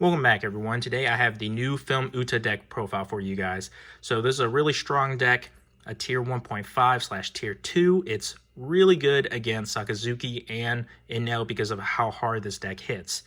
Welcome back, everyone. Today I have the new Film UTA deck profile for you guys. So this is a really strong deck, a tier 1.5/tier 2. It's really good against Sakazuki and Inel because of how hard this deck hits.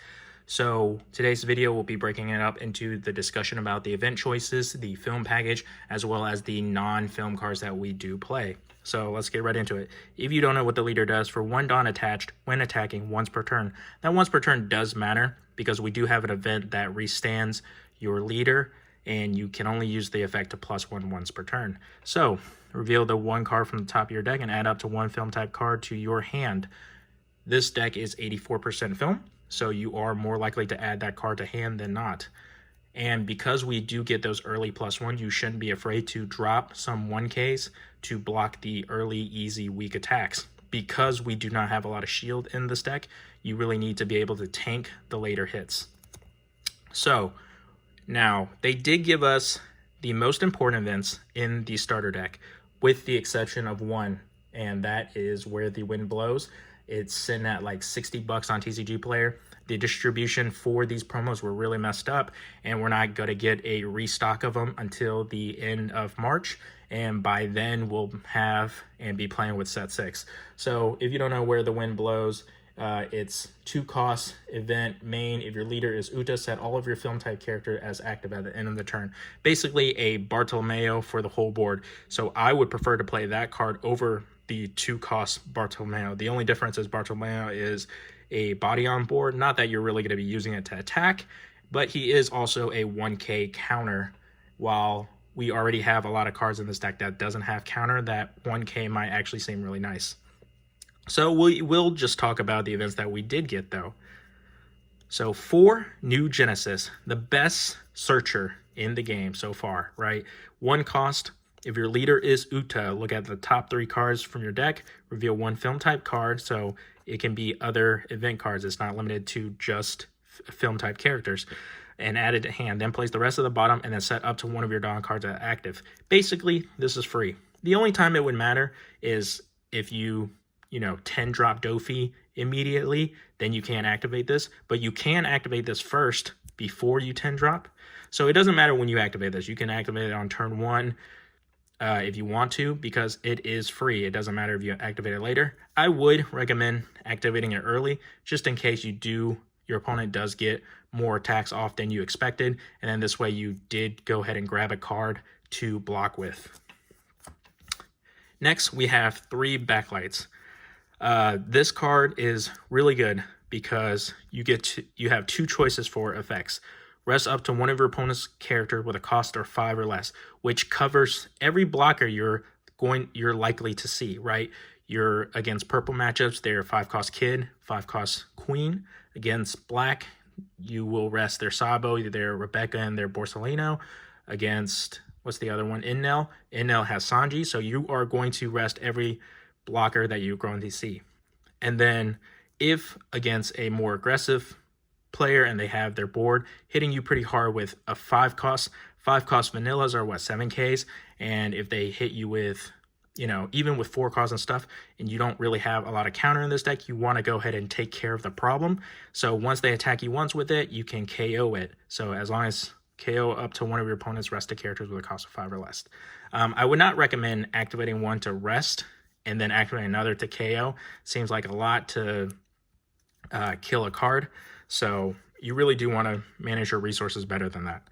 So today's video will be breaking it up into the discussion about the event choices, the film package, as well as the non-film cards that we do play. So let's get right into it. If you don't know what the leader does, for 1 Dawn attached when attacking once per turn. That once per turn does matter because we do have an event that restands your leader and you can only use the effect to +1 once per turn. So reveal the 1 card from the top of your deck and add up to 1 film type card to your hand. This deck is 84% film, so you are more likely to add that card to hand than not. And because we do get those early +1, you shouldn't be afraid to drop some 1Ks to block the early, easy, weak attacks. Because we do not have a lot of shield in this deck, you really need to be able to tank the later hits. So, now, they did give us the most important events in the starter deck, with the exception of one, and that is Where the Wind Blows. It's sitting at like $60 on TCG Player. The distribution for these promos were really messed up, and we're not going to get a restock of them until the end of March, and by then we'll have and be playing with set 6. So if you don't know Where the Wind Blows, it's 2 cost event main. If your leader is UTA, set all of your film type character as active at the end of the turn. Basically a Bartolomeo for the whole board. So I would prefer to play that card over the 2 cost Bartolomeo. The only difference is Bartolomeo is a body on board. Not that you're really going to be using it to attack, but he is also a 1K counter. While we already have a lot of cards in this deck that doesn't have counter, that 1K might actually seem really nice. So we'll just talk about the events that we did get though. So for New Genesis, the best searcher in the game so far, right? 1 cost. If your leader is UTA, look at the top 3 cards from your deck, reveal 1 film type card, so it can be other event cards. It's not limited to just film type characters, and add it to hand. Then place the rest of the bottom and then set up to 1 of your Dawn cards at active. Basically, this is free. The only time it would matter is if you 10 drop Dofy immediately, then you can't activate this, but you can activate this first before you 10 drop. So it doesn't matter when you activate this. You can activate it on turn 1 if you want to, because it is free. It doesn't matter if you activate it later. I would recommend activating it early, just in case your opponent does get more attacks off than you expected, and then this way you did go ahead and grab a card to block with. Next, we have 3 Backlights. This card is really good because you have 2 choices for effects. Rest up to 1 of your opponent's character with a cost of 5 or less, which covers every blocker you're likely to see, right? You're against purple matchups, they're 5 cost Kid, 5 cost Queen. Against black, you will rest their Sabo, their Rebecca, and their Borsalino. Against, what's the other one? Inel. Inel has Sanji, so you are going to rest every blocker that you're going to see. And then if against a more aggressive player and they have their board hitting you pretty hard with a 5 cost vanillas are 7Ks, and if they hit you with even with 4 costs and stuff, and you don't really have a lot of counter in this deck, you want to go ahead and take care of the problem. So once they attack you once with it, you can KO it. So as long as KO up to 1 of your opponent's rested characters with a cost of 5 or less. I would not recommend activating 1 to rest and then activating another to KO. Seems like a lot to kill a card. So you really do want to manage your resources better than that.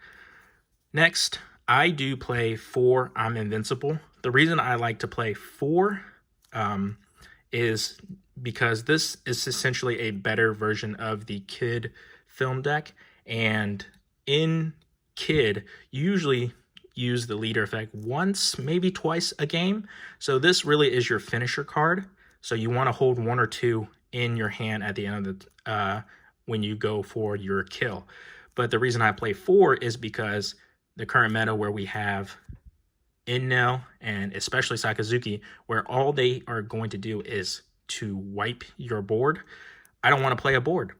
Next, I do play 4 I'm Invincible. The reason I like to play 4 is because this is essentially a better version of the Kid film deck. And in Kid, you usually use the leader effect once, maybe twice a game. So this really is your finisher card. So you want to hold 1 or 2 in your hand at the end of the when you go for your kill. But the reason I play 4 is because the current meta where we have Inel and especially Sakazuki, where all they are going to do is to wipe your board. I don't want to play a board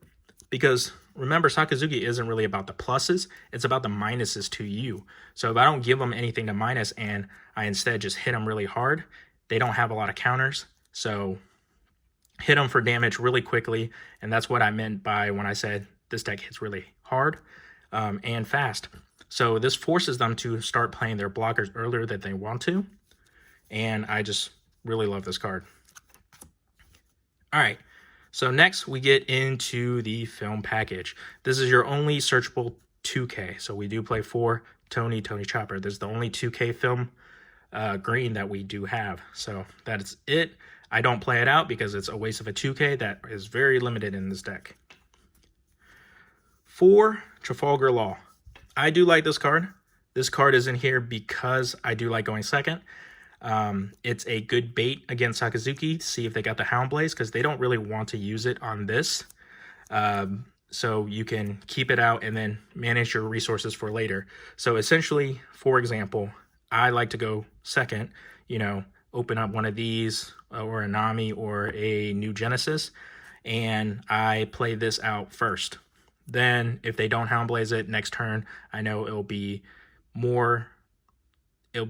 because remember, Sakazuki isn't really about the pluses, it's about the minuses to you. So if I don't give them anything to minus and I instead just hit them really hard, they don't have a lot of counters. So hit them for damage really quickly, and that's what I meant by when I said this deck hits really hard. and fast. So this forces them to start playing their blockers earlier than they want to. And I just really love this card. All right, so next we get into the film package. This is your only searchable 2K. So we do play 4 Tony Chopper. This is the only 2K film green that we do have. So that is it. I don't play it out because it's a waste of a 2K that is very limited in this deck. 4 Trafalgar Law. I do like this card. This card is in here because I do like going second. It's a good bait against Sakazuki to see if they got the Hound Blaze, because they don't really want to use it on this. So you can keep it out and then manage your resources for later. So essentially, for example, I like to go second, you know, open up one of these or a Nami or a new Genesis, and I play this out first. Then if they don't Hound Blaze it next turn, I know it'll be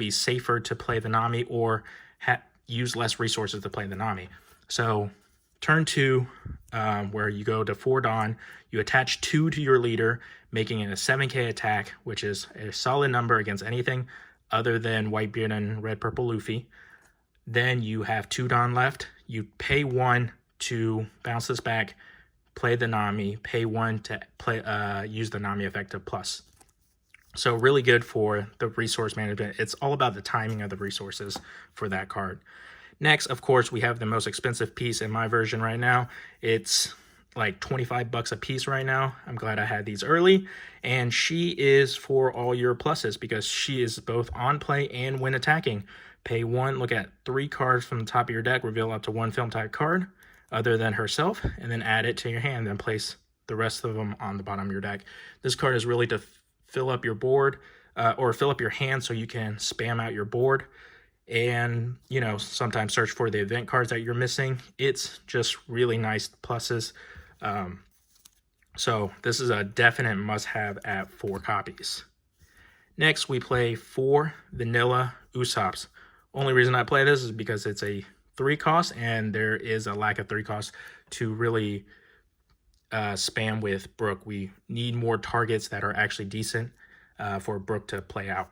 safer to play the Nami or use less resources to play the Nami. So turn 2, where you go to 4 Dawn, you attach 2 to your leader, making it a 7k attack, which is a solid number against anything other than Whitebeard and Red Purple Luffy. Then you have 2 Dawn left. You pay 1 to bounce this back, play the Nami, pay 1 to use the Nami effect to plus. So really good for the resource management. It's all about the timing of the resources for that card. Next, of course, we have the most expensive piece in my version right now. It's like 25 bucks a piece right now. I'm glad I had these early. And she is for all your pluses because she is both on play and when attacking. Pay 1, look at 3 cards from the top of your deck, reveal up to 1 film type card other than herself, and then add it to your hand, then place the rest of them on the bottom of your deck. This card is really to fill up your board or fill up your hand so you can spam out your board and, you know, sometimes search for the event cards that you're missing. It's just really nice pluses. So this is a definite must-have at 4 copies. Next, we play 4 Vanilla Usops. Only reason I play this is because it's a 3 cost, and there is a lack of 3 cost to really spam with Brook. We need more targets that are actually decent for Brook to play out.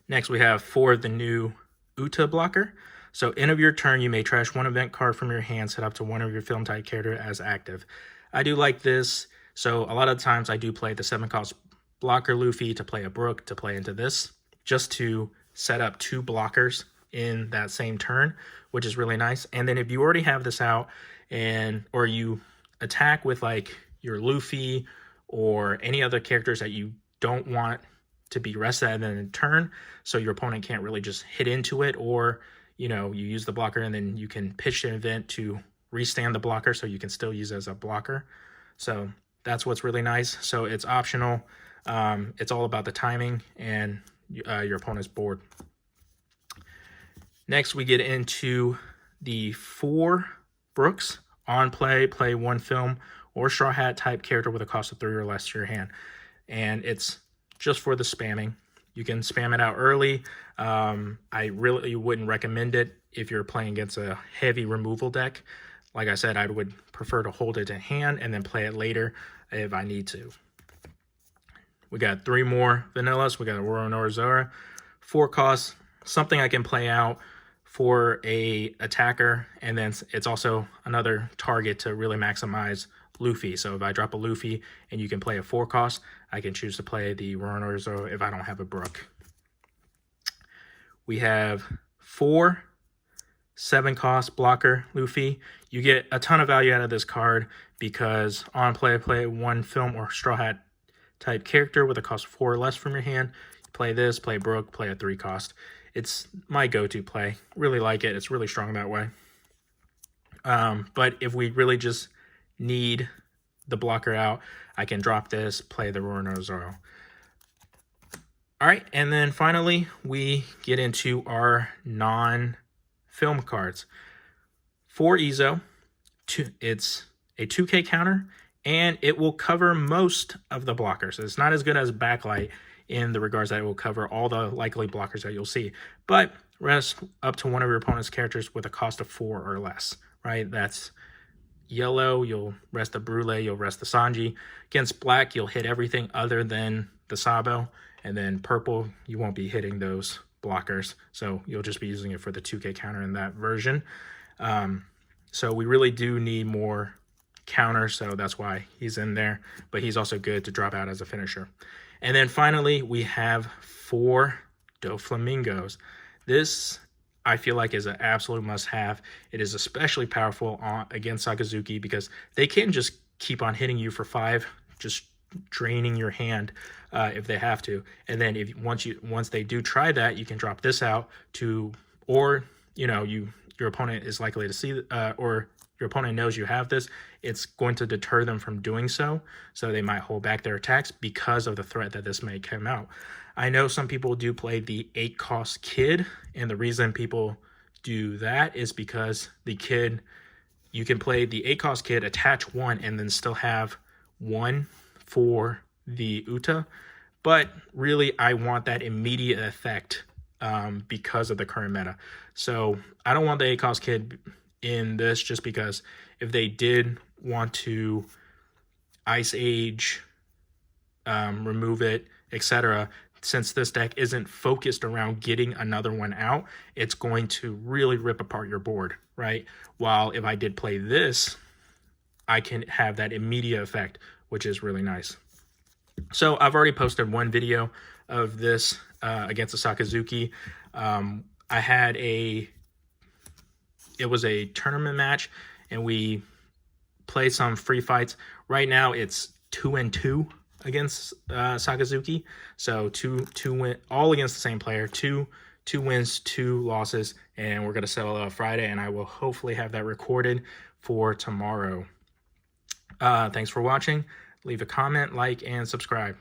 Next, we have 4 the new UTA blocker. So end of your turn, you may trash 1 event card from your hand, set up to 1 of your film type character as active. I do like this. So a lot of times I do play the 7 cost blocker Luffy to play a Brook to play into this, just to set up 2 blockers in that same turn, which is really nice. And then if you already have this out or you attack with like your Luffy or any other characters that you don't want to be rested and then in turn, so your opponent can't really just hit into it, or you know, you use the blocker and then you can pitch an event to restand the blocker so you can still use it as a blocker. So that's what's really nice. So it's optional. It's all about the timing and your opponent's board. Next, we get into the 4 Brooks. On play, play 1 film or Straw Hat type character with a cost of 3 or less to your hand. And it's just for the spamming. You can spam it out early. I really wouldn't recommend it if you're playing against a heavy removal deck. Like I said, I would prefer to hold it in hand and then play it later if I need to. We got 3 more vanillas. We got a Roro Zora. 4 costs, something I can play out for a attacker, and then it's also another target to really maximize Luffy. So if I drop a Luffy and you can play a 4 cost, I can choose to play the Roro Zora if I don't have a Brook. We have 4 7 cost blocker Luffy. You get a ton of value out of this card because on play 1 film or Straw Hat type character with a cost of 4 or less from your hand. Play this, play Brook, play a 3 cost. It's my go-to play. Really like it. It's really strong that way. But if we really just need the blocker out, I can drop this, play the Roro Zoro. All right, and then finally, we get into our non-film cards. 4 Ezo, it's a 2K counter, and it will cover most of the blockers. It's not as good as Backlight in the regards that it will cover all the likely blockers that you'll see, but rest up to 1 of your opponent's characters with a cost of 4 or less, right? That's yellow, you'll rest the Brule, you'll rest the Sanji. Against black, you'll hit everything other than the Sabo. And then purple, you won't be hitting those blockers. So you'll just be using it for the 2K counter in that version. So we really do need more counters, so that's why he's in there. But he's also good to drop out as a finisher. And then finally, we have 4 Doflamingos. This, I feel like, is an absolute must-have. It is especially powerful against Sakazuki because they can just keep on hitting you for 5, just draining your hand if they have to. And then once they do try that, you can drop this out to, or your opponent is likely to see, or your opponent knows you have this, it's going to deter them from doing so. So they might hold back their attacks because of the threat that this may come out. I know some people do play the 8-cost kid, and the reason people do that is because the kid, you can play the 8-cost kid, attach 1, and then still have 1 for the UTA. But really, I want that immediate effect because of the current meta. So I don't want the 8-cost kid in this, just because if they did want to Ice Age, remove it, etc., since this deck isn't focused around getting another one out, it's going to really rip apart your board, right? While if I did play this, I can have that immediate effect, which is really nice. So I've already posted one video of this against the Sakazuki. It was a tournament match, and we played some free fights. Right now, it's 2-2 against Sakazuki. So two win, all against the same player. Two wins, 2 losses, and we're gonna settle Friday. And I will hopefully have that recorded for tomorrow. Thanks for watching. Leave a comment, like, and subscribe.